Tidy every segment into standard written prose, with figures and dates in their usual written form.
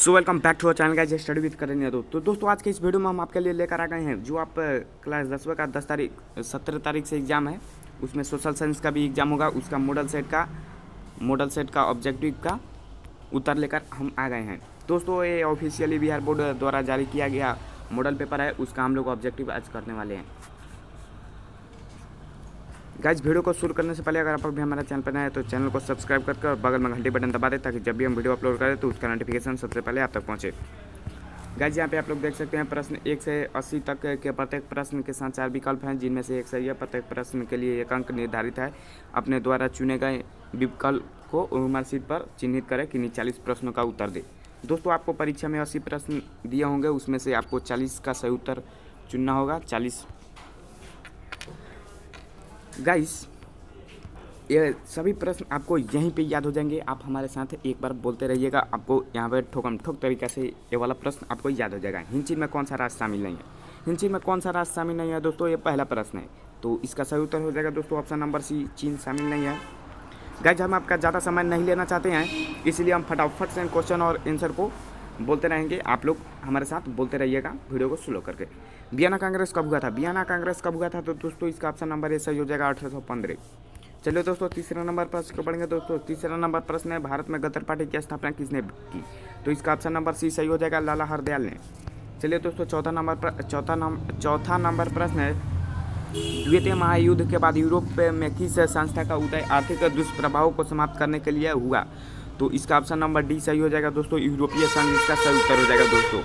So welcome back to our channel guys study with Karan Yadav. तो दोस्तों आज के इस वीडियो में हम आपके लिए लेकर आ गए हैं जो आप क्लास 10वीं का 17 तारीख से एग्ज़ाम है, उसमें सोशल साइंस का भी एग्ज़ाम होगा। उसका मॉडल सेट का ऑब्जेक्टिव का उत्तर लेकर हम आ गए हैं। दोस्तों ये ऑफिशियली बिहार बोर्ड द्वारा जारी किया गया मॉडल पेपर है, उसका हम लोग ऑब्जेक्टिव आज करने वाले हैं। गाइस वीडियो को शुरू करने से पहले अगर आप भी हमारे चैनल पर नए हैं तो चैनल को सब्सक्राइब करके और बगल में घंटी बटन दबा दें ताकि जब भी हम वीडियो अपलोड करें तो उसका नोटिफिकेशन सबसे पहले आप तक पहुंचे। गाइस यहाँ पे आप लोग देख सकते हैं प्रश्न 1 से 80 तक के प्रत्येक प्रश्न के साथ 4 विकल्प हैं, जिनमें से एक सही है। प्रत्येक प्रश्न के लिए 1 अंक निर्धारित है। अपने द्वारा चुने गए विकल्प को उम्र सीट पर चिन्हित करें कि 40 प्रश्नों का उत्तर दे। दोस्तों आपको परीक्षा में 80 प्रश्न दिए होंगे, उसमें से आपको 40 का सही उत्तर चुनना होगा। 40 गाइस ये सभी प्रश्न आपको यहीं पे याद हो जाएंगे। आप हमारे साथ एक बार बोलते रहिएगा, आपको यहाँ पे ठोकम ठोक तरीके से ये वाला प्रश्न आपको याद हो जाएगा। हिंची में कौन सा राज शामिल नहीं है? हिंची में कौन सा राज शामिल नहीं है दोस्तों? ये पहला प्रश्न है, तो इसका सही उत्तर हो जाएगा दोस्तों ऑप्शन नंबर सी, चीन शामिल नहीं है। गाइस हम आपका ज़्यादा समय नहीं लेना चाहते हैं, इसलिए हम फटाफट से क्वेश्चन और आंसर को बोलते रहेंगे। आप लोग हमारे साथ बोलते रहिएगा वीडियो को स्लो करके। वियना कांग्रेस कब हुआ था? वियना कांग्रेस कब हुआ था? तो दोस्तों इसका ऑप्शन नंबर ए सही हो जाएगा 1815। चलिए दोस्तों तीसरा नंबर प्रश्न को पढ़ेंगे। दोस्तों तीसरा नंबर प्रश्न है भारत में गदर पार्टी की स्थापना किसने की? तो इसका ऑप्शन नंबर सी सही हो जाएगा लाला हरदयाल ने। चलिए दोस्तों चौथा नंबर प्रश्न है द्वितीय महायुद्ध के बाद यूरोप में किस संस्था का उदय आर्थिक दुष्प्रभावों को समाप्त करने के लिए हुआ? तो इसका ऑप्शन नंबर डी सही हो जाएगा दोस्तों यूरोपीय संघ, इसका सही उत्तर हो जाएगा दोस्तों।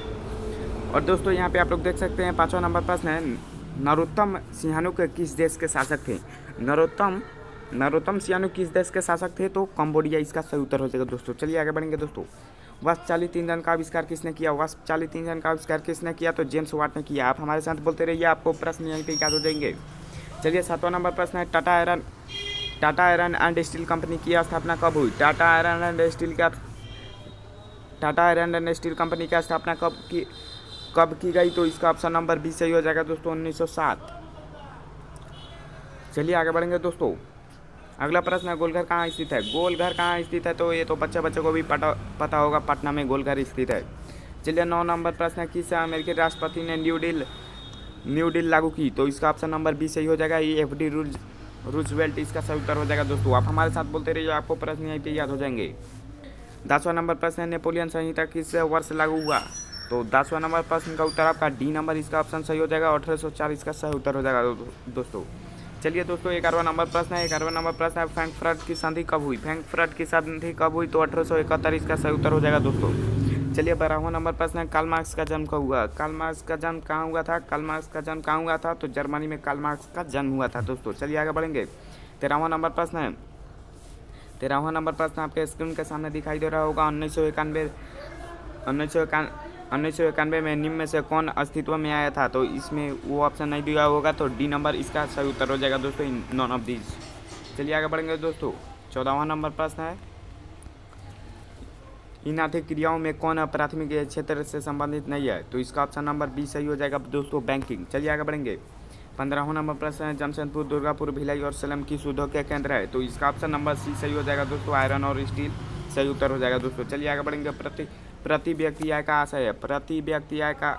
और दोस्तों यहाँ पे आप लोग देख सकते हैं पाँचवा नंबर प्रश्न है नरोत्तम सिंहानुक किस देश के शासक थे? नरोत्तम सिंहानुक किस देश के शासक थे? तो कंबोडिया, इसका सही उत्तर हो जाएगा दोस्तों। चलिए आगे बढ़ेंगे दोस्तों। वाष्प चालित ईंधन का आविष्कार किसने किया? वाष्प चालित ईंधन का आविष्कार किसने किया? तो जेम्स वाट ने किया। आप हमारे साथ बोलते रहिए, आपको प्रश्न यहीं पे याद हो जाएंगे। चलिए सातवां नंबर प्रश्न है Tata iron and steel company की स्थापना कब हुई? Tata iron and steel company की स्थापना कब की गई? तो इसका ऑप्शन नंबर बी सही हो जाएगा दोस्तों 1907। चलिए आगे बढ़ेंगे दोस्तों। अगला प्रश्न है गोलघर कहाँ स्थित है? गोलघर कहाँ स्थित है? तो ये तो बच्चे को भी पता होगा, पटना में गोलघर स्थित है। चलिए 9 नंबर प्रश्न है किस अमेरिकी राष्ट्रपति ने न्यू डील लागू की? तो इसका ऑप्शन नंबर बी सही हो जाएगा ये एफडी रूजवेल्ट, इसका सही उत्तर हो जाएगा दोस्तों। आप हमारे साथ बोलते रहिए, आपको प्रश्न यहीं पे याद हो जाएंगे। 10वां नंबर प्रश्न है नेपोलियन संहिता किस वर्ष लागू हुआ? तो 10वां नंबर प्रश्न का उत्तर आपका डी नंबर, इसका ऑप्शन सही हो जाएगा 1804, इसका सही उत्तर हो जाएगा दोस्तों। चलिए दोस्तों 11वां नंबर प्रश्न है। 11वां नंबर प्रश्न है फ्रैंकफर्ट की संधि कब हुई? फ्रैंकफर्ट की संधि कब हुई? तो 1871, इसका सही उत्तर हो जाएगा दोस्तों। चलिए 12वां नंबर प्रश्न है कार्ल मार्क्स का जन्म कब हुआ? कार्ल मार्क्स का जन्म कहाँ हुआ था? कार्ल मार्क्स का जन्म कहाँ हुआ था? तो जर्मनी में कार्ल मार्क्स का जन्म हुआ था दोस्तों। चलिए आगे बढ़ेंगे। 13वां नंबर प्रश्न है। 13वां नंबर प्रश्न आपके स्क्रीन के सामने दिखाई दे रहा होगा। 1991 में निम्न में से कौन अस्तित्व में आया था? तो इसमें वो ऑप्शन नहीं दिया होगा, तो डी नंबर इसका सही उत्तर हो जाएगा दोस्तों नॉन ऑफ दीज। चलिए आगे बढ़ेंगे दोस्तों। 14वां नंबर प्रश्न है इन आर्थिक क्रियाओं में कौन प्राथमिक क्षेत्र से संबंधित नहीं है? तो इसका ऑप्शन नंबर बी सही हो जाएगा दोस्तों बैंकिंग। चलिए आगे बढ़ेंगे। 15वां नंबर प्रश्न है जमशेदपुर, दुर्गापुर, भिलाई और सलेम किस उद्योग के केंद्र है? तो इसका ऑप्शन नंबर सी सही हो जाएगा दोस्तों आयरन और स्टील, सही उत्तर हो जाएगा दोस्तों। चलिए आगे बढ़ेंगे। प्रति व्यक्ति आय का आशय है। प्रति व्यक्ति आय का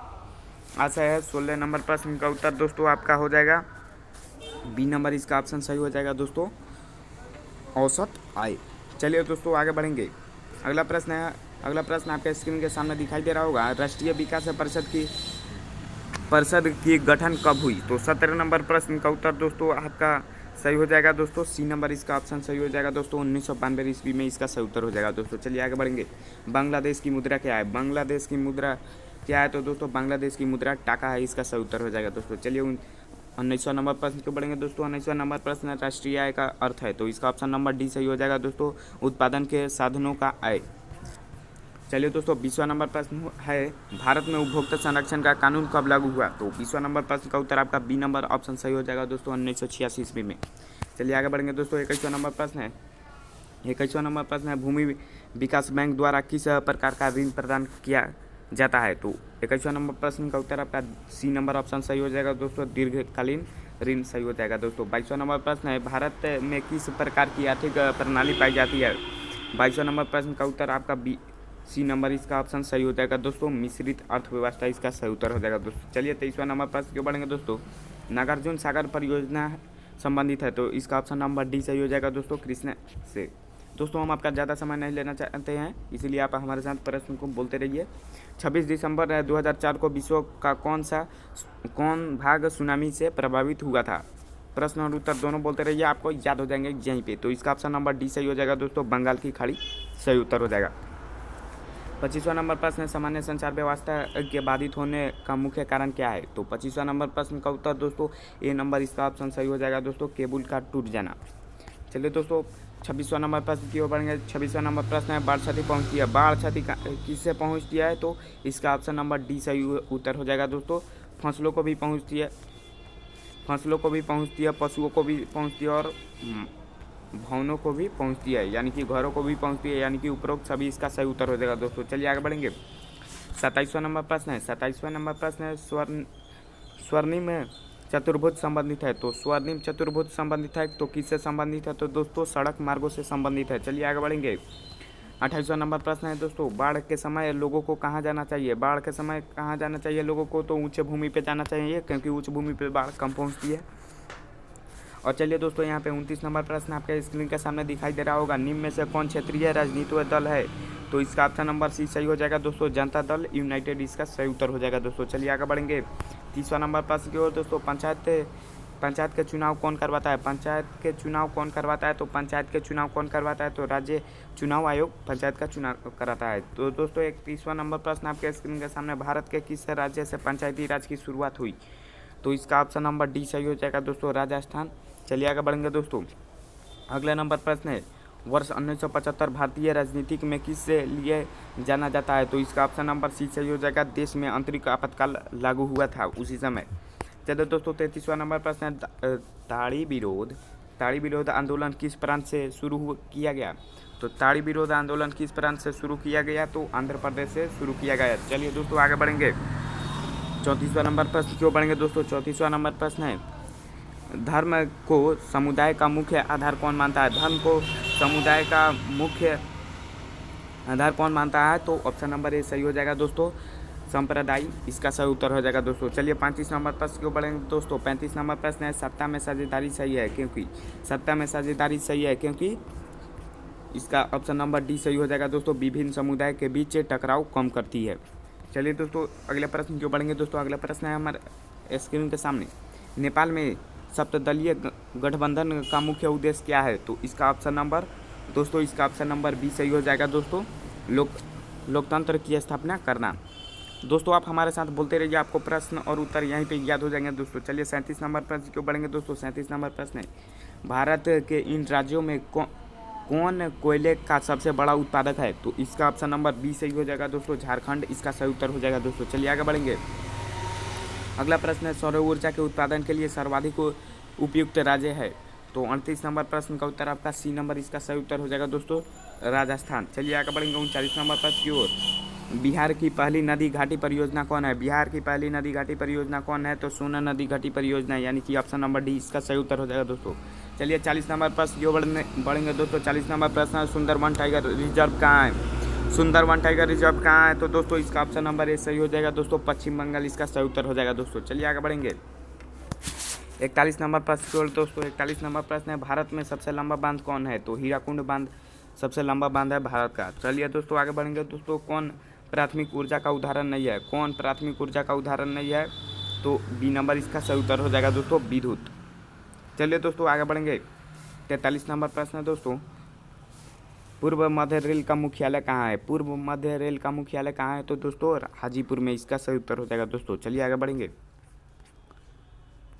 आशय है 16 नंबर प्रश्न का उत्तर दोस्तों आपका हो जाएगा बी नंबर, इसका ऑप्शन सही हो जाएगा दोस्तों औसत आय। चलिए दोस्तों आगे बढ़ेंगे। अगला प्रश्न आपके स्क्रीन के सामने दिखाई दे रहा होगा राष्ट्रीय विकास परिषद की गठन कब हुई? तो 17 नंबर प्रश्न का उत्तर दोस्तों आपका सही हो जाएगा दोस्तों सी नंबर, इसका ऑप्शन सही हो जाएगा दोस्तों 1992 ईस्वी में, इसका सही उत्तर हो जाएगा दोस्तों। चलिए आगे बढ़ेंगे। बांग्लादेश की मुद्रा क्या है? बांग्लादेश की मुद्रा क्या है? तो दोस्तों बांग्लादेश की मुद्रा टाका है, इसका सही उत्तर हो जाएगा दोस्तों। चलिए 19वां नंबर प्रश्न को बढ़ेंगे दोस्तों। 19वां नंबर प्रश्न राष्ट्रीय आय का अर्थ है, तो इसका ऑप्शन नंबर डी सही हो जाएगा दोस्तों उत्पादन के साधनों का आय। चलिए दोस्तों 20वां नंबर प्रश्न है भारत में उपभोक्ता संरक्षण का कानून कब लागू हुआ? तो 20वां नंबर प्रश्न का उत्तर आपका बी नंबर ऑप्शन सही हो जाएगा दोस्तों 1986 ईस्वी में। चलिए आगे बढ़ेंगे दोस्तों। 21वां नंबर प्रश्न है। 21वां नंबर प्रश्न है भूमि विकास बैंक द्वारा किस प्रकार का ऋण प्रदान किया जाता है? तो 21वां नंबर प्रश्न का उत्तर आपका सी नंबर ऑप्शन सही हो जाएगा दोस्तों दीर्घकालीन ऋण, सही हो जाएगा दोस्तों। 22वां नंबर प्रश्न है भारत में किस प्रकार की आर्थिक प्रणाली पाई जाती है? 22वां नंबर प्रश्न का उत्तर आपका बी सी नंबर इसका ऑप्शन सही हो जाएगा दोस्तों। मिश्रित अर्थव्यवस्था इसका सही उत्तर हो जाएगा दोस्तों। चलिए 23वां नंबर प्रश्न क्यों बढ़ेंगे दोस्तों। नागार्जुन सागर परियोजना संबंधित है तो इसका ऑप्शन नंबर डी सही हो जाएगा दोस्तों, कृष्ण से। दोस्तों हम आपका ज़्यादा समय नहीं लेना चाहते हैं, इसीलिए आप हमारे साथ प्रश्न को बोलते रहिए। 26 दिसंबर 2004 को विश्व का कौन भाग सुनामी से प्रभावित हुआ था। प्रश्न और उत्तर दोनों बोलते रहिए, आपको याद हो जाएंगे यहीं पे। तो इसका ऑप्शन नंबर डी सही हो जाएगा दोस्तों, बंगाल की खाड़ी सही उत्तर हो जाएगा। 25वां नंबर प्रश्न है, सामान्य संचार व्यवस्था के बाधित होने का मुख्य कारण क्या है। तो 25वां नंबर प्रश्न का उत्तर दोस्तों ए नंबर इसका ऑप्शन सही हो जाएगा दोस्तों, केबल का टूट जाना। चलिए दोस्तों 26वां नंबर प्रश्न की ओर बढ़ेंगे। 26वां नंबर प्रश्न है, बाढ़ क्षति पहुँचती है। बाढ़ क्षति किससे पहुँचती है तो इसका ऑप्शन नंबर डी सही उत्तर हो जाएगा दोस्तों। फसलों को भी पहुँचती है, पशुओं को भी पहुँचती है और भवनों को भी पहुंचती है, यानी कि घरों को भी पहुंचती है, यानी कि उपरोक्त सभी इसका सही उत्तर हो जाएगा दोस्तों। चलिए आगे बढ़ेंगे। 27वां नंबर प्रश्न है। 27वां नंबर प्रश्न है, स्वर्णिम चतुर्भुज संबंधित है तो स्वर्णिम चतुर्भुज संबंधित है तो किससे संबंधित है तो दोस्तों सड़क मार्गों से संबंधित है। चलिए आगे बढ़ेंगे। 28वां नंबर प्रश्न है दोस्तों, बाढ़ के समय लोगों को कहाँ जाना चाहिए। बाढ़ के समय कहाँ जाना चाहिए लोगों को तो ऊंचे भूमि पे जाना चाहिए, क्योंकि ऊंच भूमि पे बाढ़ कम पहुँचती है। और चलिए दोस्तों यहाँ पे 29 नंबर प्रश्न आपके स्क्रीन के सामने दिखाई दे रहा होगा, निम्न में से कौन क्षेत्रीय राजनीतिक दल है तो इसका ऑप्शन नंबर सी सही हो जाएगा दोस्तों, जनता दल यूनाइटेड इसका सही उत्तर हो जाएगा दोस्तों। चलिए आगे बढ़ेंगे। 30वां नंबर प्रश्न की ओर दोस्तों, पंचायत के चुनाव कौन करवाता है। पंचायत के चुनाव कौन करवाता है तो पंचायत के चुनाव कौन करवाता है तो राज्य चुनाव आयोग पंचायत का चुनाव कराता है। तो दोस्तों 31वां नंबर प्रश्न आपके स्क्रीन के सामने, भारत के किस राज्य से पंचायती राज की शुरुआत हुई तो इसका ऑप्शन नंबर डी सही हो जाएगा दोस्तों, राजस्थान। चलिए आगे बढ़ेंगे दोस्तों। अगला नंबर प्रश्न है, वर्ष 1975 भारतीय राजनीति में किस लिए जाना जाता है तो इसका ऑप्शन नंबर सी सही हो जाएगा, देश में आंतरिक आपातकाल लागू हुआ था उसी समय। चलिए दोस्तों 33वां नंबर प्रश्न है, ताड़ी विरोध आंदोलन किस प्रांत से शुरू किया गया तो ताड़ी विरोध आंदोलन किस प्रांत से शुरू किया गया तो आंध्र प्रदेश से शुरू किया गया। चलिए दोस्तों आगे बढ़ेंगे। 34वां नंबर प्रश्न क्यों बढ़ेंगे दोस्तों। 34वां नंबर प्रश्न है, धर्म को समुदाय का मुख्य आधार कौन मानता है। धर्म को समुदाय का मुख्य आधार कौन मानता है तो ऑप्शन नंबर ए सही हो जाएगा दोस्तों, संप्रदाय इसका सही उत्तर हो जाएगा दोस्तों। चलिए 35 नंबर प्रश्न क्यों बढ़ेंगे दोस्तों। 35 नंबर प्रश्न है, सत्ता में साझेदारी सही है क्योंकि इसका ऑप्शन नंबर डी सही हो जाएगा दोस्तों, विभिन्न समुदाय के बीच टकराव कम करती है। चलिए दोस्तों अगले प्रश्न क्यों बढ़ेंगे दोस्तों। अगला प्रश्न है हमारे स्क्रीन के सामने, नेपाल में सप्तदलीय गठबंधन का मुख्य उद्देश्य क्या है तो इसका ऑप्शन नंबर बी सही हो जाएगा दोस्तों, लोकतंत्र की स्थापना करना। दोस्तों आप हमारे साथ बोलते रहिए, आपको प्रश्न और उत्तर यहीं पे याद हो जाएंगे दोस्तों। चलिए 37 नंबर प्रश्न क्यों बढ़ेंगे दोस्तों। 37 नंबर प्रश्न है, भारत के इन राज्यों में कौन कोयले का सबसे बड़ा उत्पादक है तो इसका ऑप्शन नंबर बी सही हो जाएगा दोस्तों, झारखंड इसका सही उत्तर हो जाएगा दोस्तों। चलिए आगे बढ़ेंगे। अगला प्रश्न है, सौर ऊर्जा के उत्पादन के लिए सर्वाधिक उपयुक्त राज्य है तो 38 नंबर प्रश्न का उत्तर आपका सी नंबर इसका सही उत्तर हो जाएगा दोस्तों, राजस्थान। चलिए आगे बढ़ेंगे 39 नंबर प्रश्न की ओर, बिहार की पहली नदी घाटी परियोजना कौन है। बिहार की पहली नदी घाटी परियोजना कौन है तो सोना नदी घाटी परियोजना, यानी कि ऑप्शन नंबर डी इसका सही उत्तर हो जाएगा दोस्तों। चलिए 40 नंबर प्रश्न की ओर बढ़ेंगे दोस्तों। 40 नंबर प्रश्न है, सुंदरवन टाइगर रिजर्व कहाँ है। सुंदरवन टाइगर रिजर्व कहाँ है तो दोस्तों इसका ऑप्शन नंबर ए सही हो जाएगा दोस्तों, पश्चिम बंगाल इसका सही उत्तर हो जाएगा दोस्तों। चलिए आगे बढ़ेंगे। 41 नंबर प्रश्न की ओर दोस्तों। 41 नंबर प्रश्न है, भारत में सबसे लंबा बांध कौन है तो हीराकुंड बांध सबसे लंबा बांध है भारत का। चलिए दोस्तों आगे बढ़ेंगे दोस्तों। कौन प्राथमिक ऊर्जा का उदाहरण नहीं है तो बी नंबर इसका सही उत्तर हो जाएगा दोस्तों, विद्युत। चलिए दोस्तों आगे बढ़ेंगे। 43 नंबर प्रश्न है दोस्तों, पूर्व मध्य रेल का मुख्यालय कहाँ है। पूर्व मध्य रेल का मुख्यालय कहाँ है तो दोस्तों हाजीपुर में इसका सही उत्तर हो जाएगा दोस्तों। चलिए आगे बढ़ेंगे।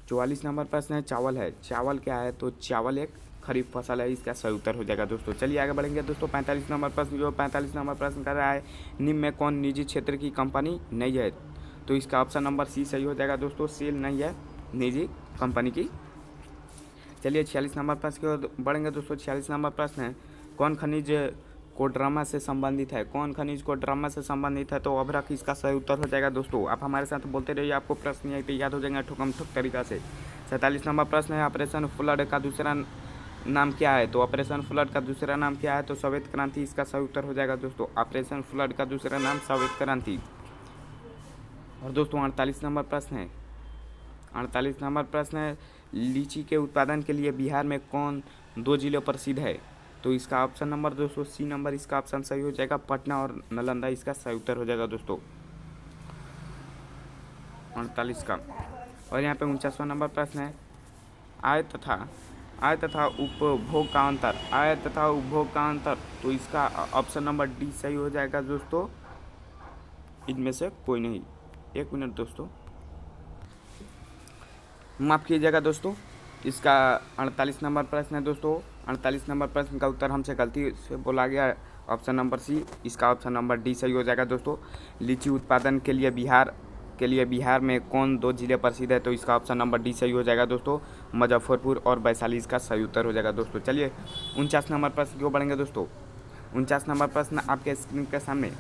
44 नंबर प्रश्न है, चावल है। चावल क्या है तो चावल एक खरीफ फसल है, इसका सही उत्तर हो जाएगा दोस्तों। चलिए आगे बढ़ेंगे दोस्तों। 45 नंबर प्रश्न जो 45 नंबर प्रश्न कर रहा है, निम्न में कौन निजी क्षेत्र की कंपनी नहीं है तो इसका ऑप्शन नंबर सी सही हो जाएगा दोस्तों, सेल नहीं है निजी कंपनी की। चलिए 46 नंबर प्रश्न की ओर बढ़ेंगे दोस्तों। 46 नंबर प्रश्न है, कौन खनिज कोडरमा से संबंधित है। कौन खनिज कोडरमा से संबंधित है तो अभ्रक इसका सही उत्तर हो जाएगा दोस्तों। आप हमारे साथ बोलते रहिए, आपको प्रश्न यहीं पे याद हो जाएंगे ठोकम ठोक तरीका से। 47 नंबर प्रश्न है, ऑपरेशन फ्लड का दूसरा नाम क्या है? तो ऑपरेशन फ्लड का दूसरा नाम क्या है? तो श्वेत क्रांति इसका सही उत्तर हो जाएगा दोस्तों। ऑपरेशन फ्लड का दूसरा नाम श्वेत क्रांति। और दोस्तों 48 नंबर प्रश्न है। 48 नंबर प्रश्न है, लीची के उत्पादन के लिए बिहार में कौन 2 जिले प्रसिद्ध है? तो इसका ऑप्शन नंबर दोस्तों सी नंबर इसका ऑप्शन सही हो जाएगा। पटना और नालंदा इसका सही उत्तर हो जाएगा दोस्तों 48 का। और यहाँ पे 49वां नंबर प्रश्न है, आय तथा उपभोग का अंतर। आय तथा उपभोग का अंतर, तो इसका ऑप्शन नंबर डी सही हो जाएगा दोस्तों, इनमें से कोई नहीं। एक मिनट दोस्तों, माफ़ कीजिएगा दोस्तों, इसका 48 नंबर प्रश्न है दोस्तों। 48 नंबर प्रश्न का उत्तर हमसे गलती से बोला गया, ऑप्शन नंबर सी, इसका ऑप्शन नंबर डी सही हो जाएगा दोस्तों। लीची उत्पादन के लिए बिहार में कौन 2 जिले प्रसिद्ध है? तो इसका ऑप्शन नंबर डी सही हो जाएगा दोस्तों, मुजफ्फरपुर और वैशाली इसका सही उत्तर हो जाएगा दोस्तों। चलिए 49 नंबर प्रश्न क्यों बढ़ेंगे दोस्तों। 49 नंबर प्रश्न आपके स्क्रीन के सामने,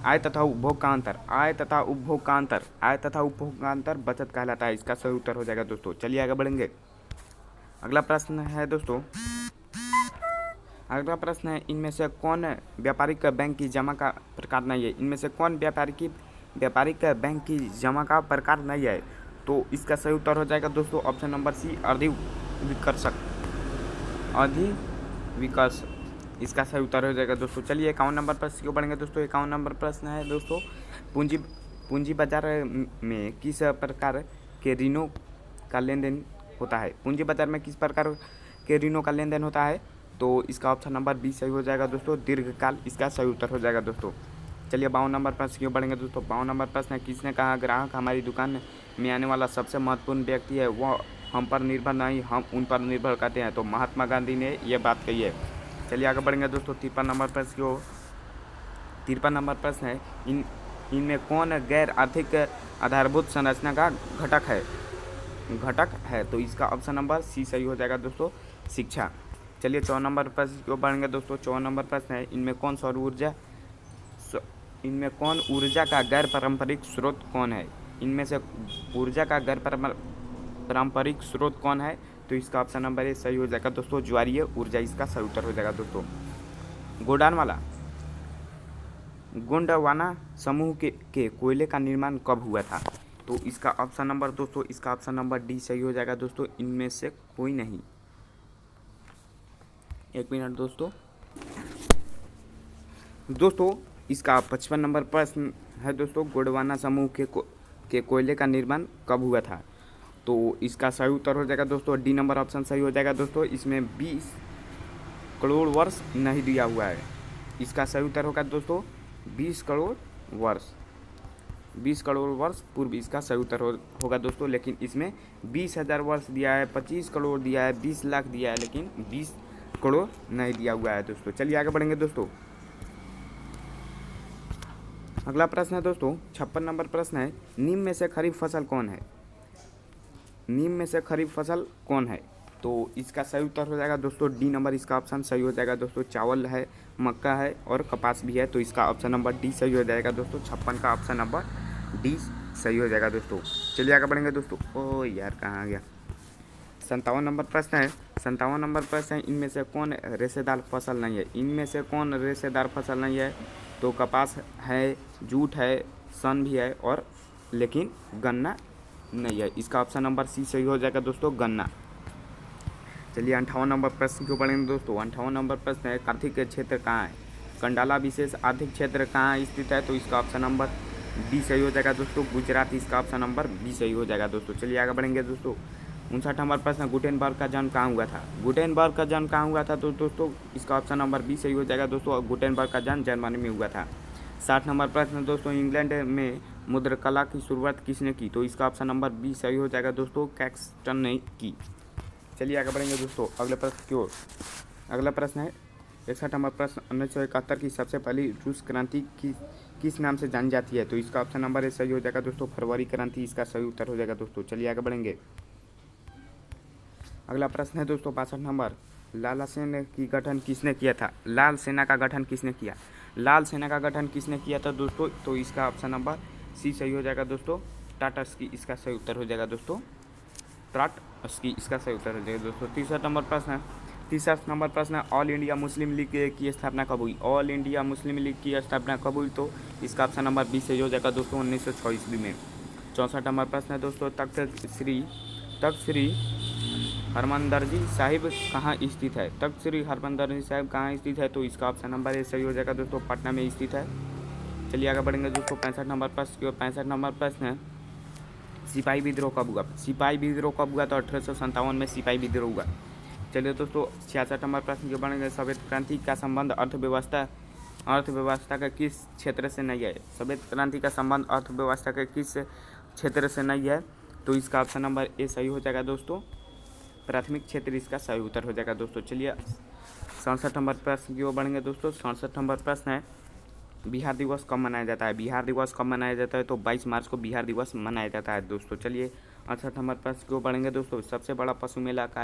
आय तथा उपभोग का अंतर। आय तथा उपभोग का अंतर, आय तथा उपभोग का अंतर बचत कहलाता है, इसका सही उत्तर हो जाएगा दोस्तों। चलिए आगे बढ़ेंगे। अगला प्रश्न है दोस्तों, अगला प्रश्न है, इनमें से कौन व्यापारिक बैंक की जमा का प्रकार नहीं है? इनमें से कौन व्यापारिक बैंक की जमा का प्रकार नहीं है? तो इसका सही उत्तर हो जाएगा दोस्तों ऑप्शन नंबर सी, अधिविकर्षक। इसका सही उत्तर हो जाएगा दोस्तों। चलिए 51 नंबर प्रश्न क्यों बढ़ेंगे दोस्तों। 51 नंबर प्रश्न है दोस्तों, पूंजी बाजार में किस प्रकार के ऋणों का लेन देन होता है? पूंजी बाजार में किस प्रकार के ऋणों का लेन देन होता है? तो इसका ऑप्शन नंबर बी सही हो जाएगा दोस्तों, दीर्घकाल इसका सही उत्तर हो जाएगा दोस्तों। चलिए 52 नंबर प्रश्न क्यों बढ़ेंगे दोस्तों। 52 नंबर प्रश्न है, किसने कहा ग्राहक हमारी दुकान में आने वाला सबसे महत्वपूर्ण व्यक्ति है, वह हम पर निर्भर नहीं हम उन पर निर्भर करते हैं? तो महात्मा गांधी ने यह बात कही है। चलिए आगे बढ़ेंगे दोस्तों। 53 नंबर प्रश्न क्यों 53 नंबर प्रश्न है, इनमें कौन गैर आर्थिक आधारभूत संरचना का घटक है? तो इसका ऑप्शन नंबर सी सही हो जाएगा दोस्तों, शिक्षा। चलिए 54 नंबर प्रश्न क्यों बढ़ेंगे दोस्तों। 54 नंबर प्रश्न है, इनमें कौन ऊर्जा का गैर पारंपरिक स्रोत कौन है? इनमें से ऊर्जा का गैर पारंपरिक स्रोत कौन है? तो इसका ऑप्शन नंबर ए सही हो जाएगा दोस्तों, ज्वारीय ऊर्जा इसका सही उत्तर हो जाएगा दोस्तों। गोंडवाना समूह के कोयले का निर्माण कब हुआ था? तो इसका ऑप्शन नंबर दोस्तों, इसका ऑप्शन नंबर डी सही हो जाएगा दोस्तों, इनमें से कोई नहीं। एक मिनट दोस्तों, इसका 55 नंबर प्रश्न है दोस्तों, गोंडवाना समूह के कोयले का निर्माण कब हुआ था? तो इसका सही उत्तर हो जाएगा दोस्तों, डी नंबर ऑप्शन सही हो जाएगा दोस्तों, इसमें 20 करोड़ वर्ष नहीं दिया हुआ है। इसका सही उत्तर होगा दोस्तों 20 करोड़ वर्ष पूर्व इसका सही उत्तर होगा दोस्तों। लेकिन इसमें 20,000 वर्ष दिया है, 25 करोड़ दिया है, 20 लाख दिया है, लेकिन 20 करोड़ नहीं दिया हुआ है दोस्तों। चलिए आगे बढ़ेंगे दोस्तों। अगला प्रश्न है दोस्तों 56 नंबर प्रश्न है, नीम में से खरीफ फसल कौन है? तो इसका सही उत्तर हो जाएगा दोस्तों डी नंबर, इसका ऑप्शन सही हो जाएगा दोस्तों, चावल है, मक्का है और कपास भी है। तो इसका ऑप्शन नंबर डी सही हो जाएगा दोस्तों, 56 का ऑप्शन नंबर डी सही हो जाएगा दोस्तों। चलिए आगे बढ़ेंगे दोस्तों। ओ यार कहाँ गया। 57 नंबर प्रश्न है, 57 नंबर प्रश्न है, इनमें से कौन रेशेदार फसल नहीं है? इनमें से कौन रेशेदार फसल नहीं है? तो कपास है, जूट है, सन भी है और लेकिन गन्ना नहीं है। इसका ऑप्शन नंबर सी सही हो जाएगा दोस्तों, गन्ना। चलिए 58 नंबर प्रश्न क्यों पढ़ेंगे दोस्तों। 58 नंबर प्रश्न है, आर्थिक क्षेत्र कहाँ है? कंडाला विशेष आर्थिक क्षेत्र कहाँ स्थित है? तो इसका ऑप्शन नंबर बी सही हो जाएगा दोस्तों, गुजरात। इसका ऑप्शन नंबर बी सही हो जाएगा दोस्तों। चलिए आगे बढ़ेंगे दोस्तों। 59 नंबर प्रश्न, गुटेनबर्ग का जन्म कहाँ हुआ था? गुटेनबर्ग का जन्म कहाँ हुआ था? तो दोस्तों इसका ऑप्शन नंबर बी सही हो जाएगा दोस्तों, और गुटेनबर्ग का जन्म जर्मनी में हुआ था। 60 नंबर प्रश्न दोस्तों, इंग्लैंड में मुद्रकला की शुरुआत किसने की? तो इसका ऑप्शन नंबर बी सही हो जाएगा दोस्तों, कैक्सटन ने की। चलिए आगे बढ़ेंगे दोस्तों अगले प्रश्न की ओर। अगला प्रश्न है 61 नंबर प्रश्न, 1971 की सबसे पहली रूस क्रांति किस नाम से जानी जाती है? तो इसका ऑप्शन नंबर ए सही हो जाएगा दोस्तों, फरवरी क्रांति इसका सही उत्तर हो जाएगा दोस्तों। चलिए आगे बढ़ेंगे। अगला प्रश्न है दोस्तों 62 नंबर, लाल सेना की गठन किसने किया था? लाल सेना का गठन किसने किया? लाल सेना का गठन किसने किया था दोस्तों? तो इसका ऑप्शन नंबर सी सही हो जाएगा दोस्तों, टाटस्की इसका सही उत्तर हो जाएगा दोस्तों, ट्राटस्की इसका सही उत्तर हो जाएगा दोस्तों। 63 नंबर प्रश्न है, तीसरा नंबर प्रश्न है, ऑल इंडिया मुस्लिम लीग की स्थापना कब हुई? ऑल इंडिया मुस्लिम लीग की स्थापना कब हुई? तो इसका ऑप्शन नंबर 20 सही हो जाएगा दोस्तों, 1906 ईस्वी में। चौथा नंबर प्रश्न है दोस्तों, तख्त श्री हरमंदर जी साहिब कहाँ स्थित है? तख्त श्री हरमंदर जी साहिब कहाँ स्थित है? तो इसका ऑप्शन नंबर ए सही हो जाएगा दोस्तों, पटना में स्थित है। चलिए आगे बढ़ेंगे दोस्तों 65 नंबर प्रश्न की ओर। 65 नंबर प्रश्न है, सिपाही विद्रोह कब हुआ? सिपाही विद्रोह कब हुआ? तो 1857 में सिपाही विद्रोह हुआ। चलिए दोस्तों 66 नंबर प्रश्न की ओर बढ़ेंगे, सफेद क्रांति का संबंध अर्थव्यवस्था के किस क्षेत्र से नहीं है? सफेद क्रांति का संबंध अर्थव्यवस्था के किस क्षेत्र से नहीं है? तो इसका ऑप्शन नंबर ए सही हो जाएगा दोस्तों, प्राथमिक क्षेत्र इसका सही उत्तर हो जाएगा दोस्तों। चलिए 67 नंबर प्रश्न की ओर बढ़ेंगे दोस्तों। 67 नंबर प्रश्न है, बिहार दिवस कब मनाया जाता है? बिहार दिवस कब मनाया जाता है? तो 22 मार्च को बिहार दिवस मनाया जाता है दोस्तों। चलिए 68 नंबर प्रश्न की ओर बढ़ेंगे दोस्तों। सबसे बड़े पशु मेला का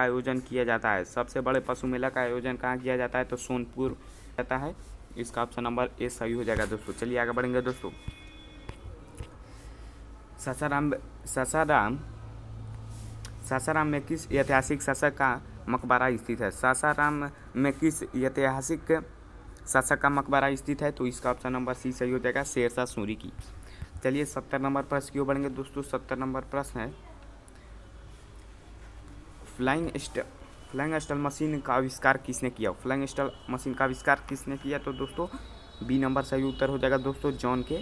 आयोजन किया जाता है? सबसे बड़े पशु मेला का आयोजन कहाँ किया जाता है? तो सोनपुर जाता है। इसका ऑप्शन नंबर ए सही हो जाएगा दोस्तों। चलिए आगे बढ़ेंगे दोस्तों। सासाराम में किस ऐतिहासिक शासक का मकबरा स्थित है? सासाराम में किस ऐतिहासिक शासक का मकबरा स्थित है? तो इसका ऑप्शन नंबर सी सही हो जाएगा, शेरशाह सूरी की। चलिए 70 नंबर प्रश्न की ओर बढ़ेंगे दोस्तों। 70 नंबर प्रश्न है, फ्लाइंग स्टॉल मशीन का आविष्कार किसने किया? फ्लाइंग स्टॉल मशीन का आविष्कार किसने किया? तो दोस्तों बी नंबर सही उत्तर हो जाएगा दोस्तों, जॉन के।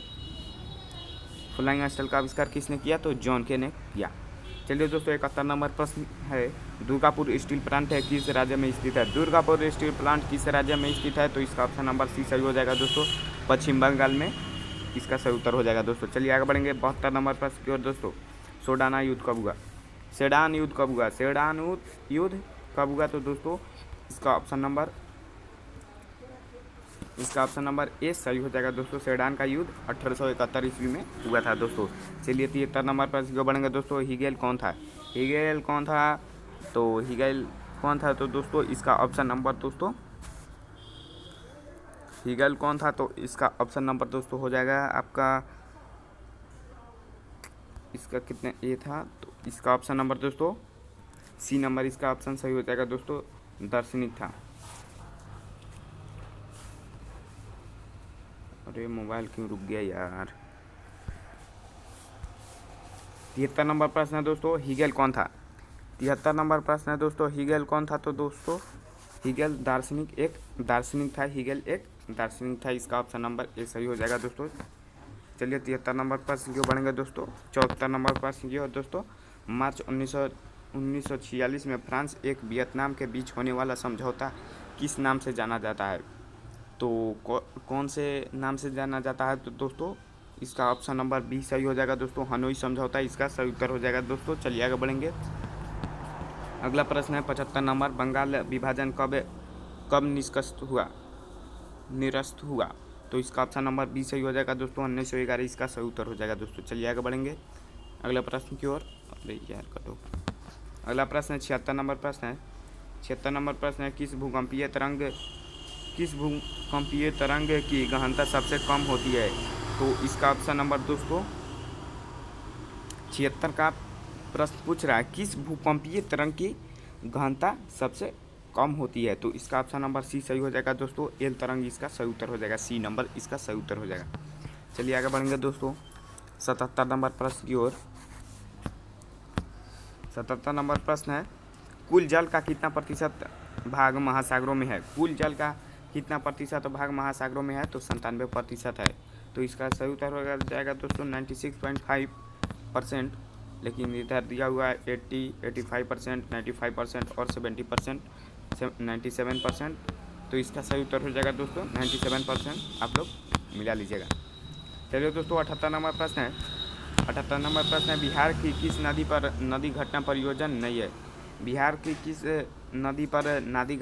फ्लाइंग स्टॉल का आविष्कार किसने किया? तो जॉन के ने किया। चलिए दोस्तों 71 नंबर प्रश्न है, दुर्गापुर स्टील प्लांट है किस राज्य में स्थित है? दुर्गापुर स्टील प्लांट किस राज्य में स्थित है? तो इसका ऑप्शन नंबर सी सही हो जाएगा दोस्तों, पश्चिम बंगाल में इसका सही उत्तर हो जाएगा दोस्तों। चलिए आगे बढ़ेंगे 72 नंबर प्रश्न की ओर दोस्तों। सेडान युद्ध कब हुआ? सेडान युद्ध कब हुआ? सेडान युद्ध कब हुआ? तो दोस्तों इसका ऑप्शन नंबर ए सही हो जाएगा दोस्तों, सेडान का युद्ध 1871 ईस्वी में हुआ था दोस्तों। चलिए 73 नंबर पर को बढ़ेंगे दोस्तों। हिगेल कौन था? तो दोस्तों इसका ऑप्शन नंबर दोस्तों, हिगेल कौन था? तो इसका ऑप्शन नंबर दोस्तों हो जाएगा आपका, इसका कितने ए था? तो इसका ऑप्शन नंबर दोस्तों सी नंबर इसका ऑप्शन सही हो जाएगा दोस्तों, दार्शनिक था। अरे मोबाइल क्यों रुक गया यार। 73 नंबर प्रश्न है दोस्तों, हिगेल कौन था? 73 नंबर प्रश्न है दोस्तों, हिगेल कौन था? तो दोस्तों हिगेल दार्शनिक था। हिगेल एक दार्शनिक था। इसका ऑप्शन नंबर ए सही हो जाएगा दोस्तों। चलिए 73 नंबर प्रश्न की ओर बढ़ेंगे दोस्तों। 74 नंबर प्रश्न की ओर दोस्तों, मार्च 1946 में फ्रांस एक वियतनाम के बीच होने वाला समझौता किस नाम से जाना जाता है? तो कौन से नाम से जाना जाता है? तो दोस्तों इसका ऑप्शन नंबर बी सही हो जाएगा दोस्तों, हनोई समझौता इसका सही उत्तर हो जाएगा दोस्तों। चलिए आगे बढ़ेंगे। अगला प्रश्न है 75 नंबर, बंगाल विभाजन कब निरस्त हुआ? तो इसका ऑप्शन नंबर बी सही हो जाएगा दोस्तों, 1911 इसका सही उत्तर हो जाएगा दोस्तों। चलिए आगे बढ़ेंगे अगला प्रश्न की ओर। अरे यार कटो। अगला प्रश्न है 76 नंबर प्रश्न है। 76 नंबर प्रश्न है, किस भूकंपीय तरंग की गहनता सबसे कम होती है? तो इसका ऑप्शन नंबर दोस्तों 76 का प्रश्न पूछ रहा है, किस भूकंपीय तरंग की गहनता सबसे कम होती है? तो इसका ऑप्शन नंबर सी सही हो जाएगा दोस्तों, एल तरंग इसका सही उत्तर हो जाएगा। सी नंबर इसका सही उत्तर हो जाएगा। चलिए आगे बढ़ेंगे दोस्तों 77 नंबर प्रश्न की ओर। 77 नंबर प्रश्न है, कुल जल का कितना प्रतिशत भाग महासागरों में है? कुल जल का कितना प्रतिशत भाग महासागरों में है? तो 97% है। तो इसका सही उत्तर हो जाएगा दोस्तों 96.5%, लेकिन इधर दिया हुआ है 80, 85%, 95% और 70%, 97%। तो इसका सही उत्तर हो जाएगा दोस्तों 97%, आप लोग मिला लीजिएगा। चलिए दोस्तों 78 नंबर प्रश्न है। 78 नंबर प्रश्न है, बिहार की किस नदी पर नदी घटना परियोजना नहीं है? बिहार की किस नदी पर नदी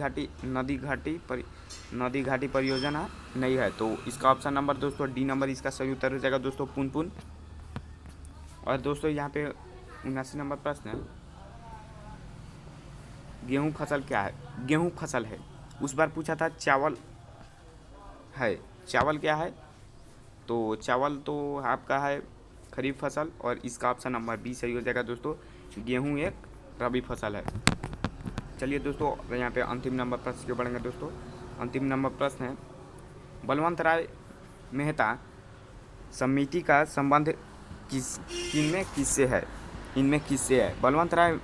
घाटी परियोजना नहीं है? तो इसका ऑप्शन नंबर दोस्तों डी नंबर इसका सही उत्तर हो जाएगा दोस्तों, पुनपुन। और दोस्तों यहाँ पे 79 नंबर प्रश्न है, गेहूँ फसल क्या है? गेहूँ फसल है। उस बार पूछा था चावल है, चावल क्या है? तो चावल तो आपका है खरीफ फसल, और इसका ऑप्शन नंबर बी सही हो जाएगा दोस्तों, गेहूँ एक रबी फसल है। चलिए दोस्तों, यहाँ पे अंतिम नंबर प्रश्न की बढ़ेंगे दोस्तों। अंतिम नंबर प्रश्न है, बलवंत राय मेहता समिति का संबंध इनमें किससे है? इनमें किससे है? बलवंत राय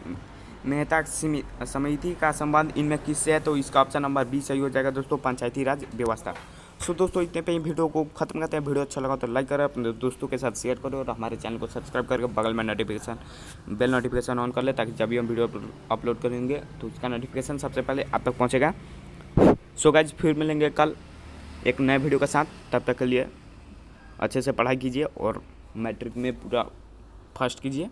मेहता समिति का संबंध इनमें किससे है? तो इसका ऑप्शन नंबर बी सही हो जाएगा दोस्तों, पंचायती राज व्यवस्था। सो दोस्तों, इतने पे ही वीडियो को खत्म करते हैं। वीडियो अच्छा लगा तो लाइक करें, अपने दोस्तों के साथ शेयर करो और हमारे चैनल को सब्सक्राइब करके बगल में बेल नोटिफिकेशन ऑन कर ले, ताकि जब भी हम वीडियो अपलोड करेंगे तो उसका नोटिफिकेशन सबसे पहले आप तक पहुँचेगा। सो गाइस, फिर मिलेंगे कल एक नए वीडियो के साथ। तब तक के लिए अच्छे से पढ़ाई कीजिए और मैट्रिक में पूरा फर्स्ट कीजिए।